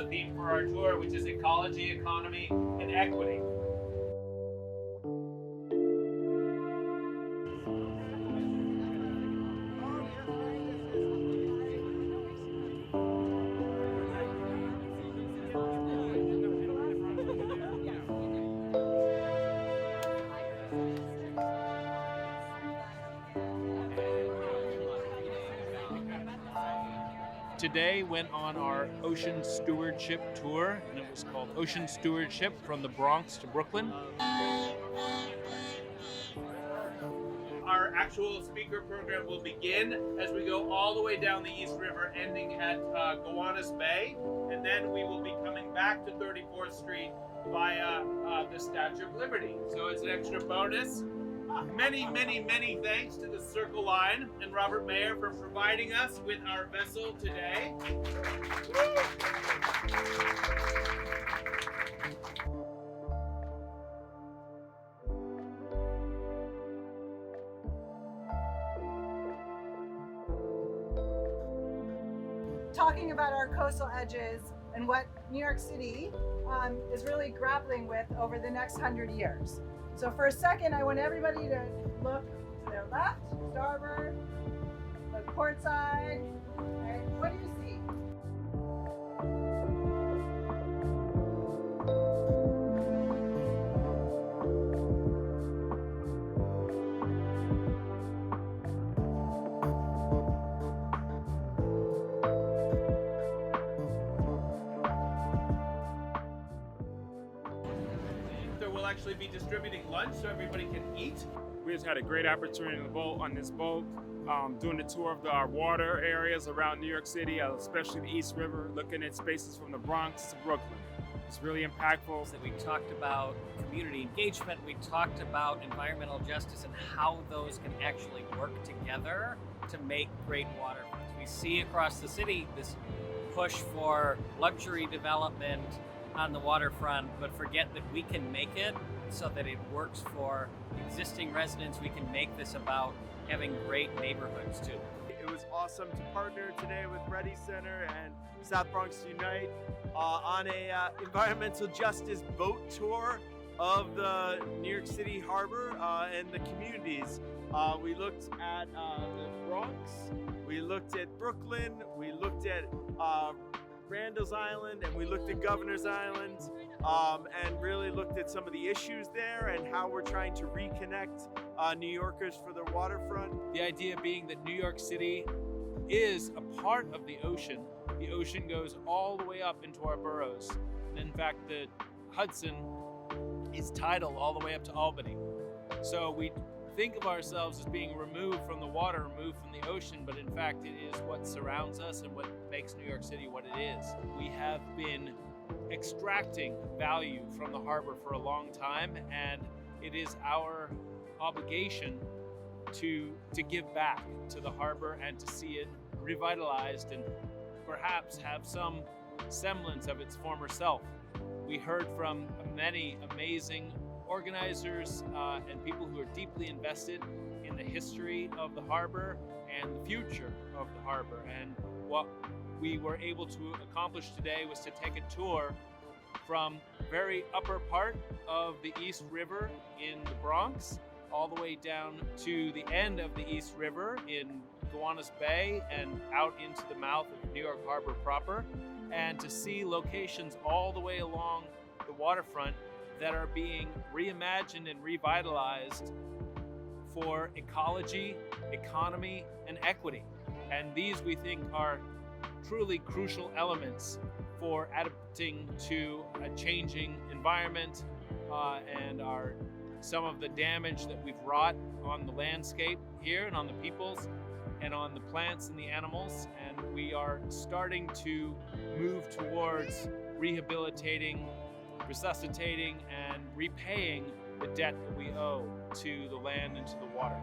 the theme for our tour, which is ecology, economy, and equity. Today went on our ocean stewardship tour, and it was called Ocean Stewardship from the Bronx to Brooklyn. Our actual speaker program will begin as we go all the way down the East River, ending at Gowanus Bay, and then we will be coming back to 34th Street via the Statue of Liberty. So it's an extra bonus. Many, many, many thanks to the Circle Line and Robert Mayer for providing us with our vessel today. Talking about our coastal edges and what New York City is really grappling with over the next 100 years. So for a second, I want everybody to look to their left, starboard, look port side. Okay, what do you see? We'll actually be distributing lunch so everybody can eat. We just had a great opportunity on this boat, doing the tour of our water areas around New York City, especially the East River, looking at spaces from the Bronx to Brooklyn. It's really impactful. That we talked about community engagement, we talked about environmental justice and how those can actually work together to make great waterfronts. We see across the city this push for luxury development on the waterfront, but forget that we can make it so that it works for existing residents. We can make this about having great neighborhoods too. It was awesome to partner today with Reti Center and South Bronx Unite on a environmental justice boat tour of the New York City harbor and the communities. We looked at the Bronx, we looked at Brooklyn, we looked at Randall's Island, and we looked at Governor's Island, and really looked at some of the issues there and how we're trying to reconnect New Yorkers for their waterfront. The idea being that New York City is a part of the ocean. The ocean goes all the way up into our boroughs. And in fact, the Hudson is tidal all the way up to Albany. So we think of ourselves as being removed from the water, removed from the ocean, but in fact it is what surrounds us and what makes New York City what it is. We have been extracting value from the harbor for a long time, and it is our obligation to give back to the harbor and to see it revitalized and perhaps have some semblance of its former self. We heard from many amazing organizers and people who are deeply invested in the history of the harbor and the future of the harbor. And what we were able to accomplish today was to take a tour from very upper part of the East River in the Bronx all the way down to the end of the East River in Gowanus Bay and out into the mouth of New York Harbor proper, and to see locations all the way along the waterfront that are being reimagined and revitalized for ecology, economy, and equity. And these, we think, are truly crucial elements for adapting to a changing environment and some of the damage that we've wrought on the landscape here and on the peoples and on the plants and the animals. And we are starting to move towards rehabilitating, resuscitating, and repaying the debt that we owe to the land and to the water.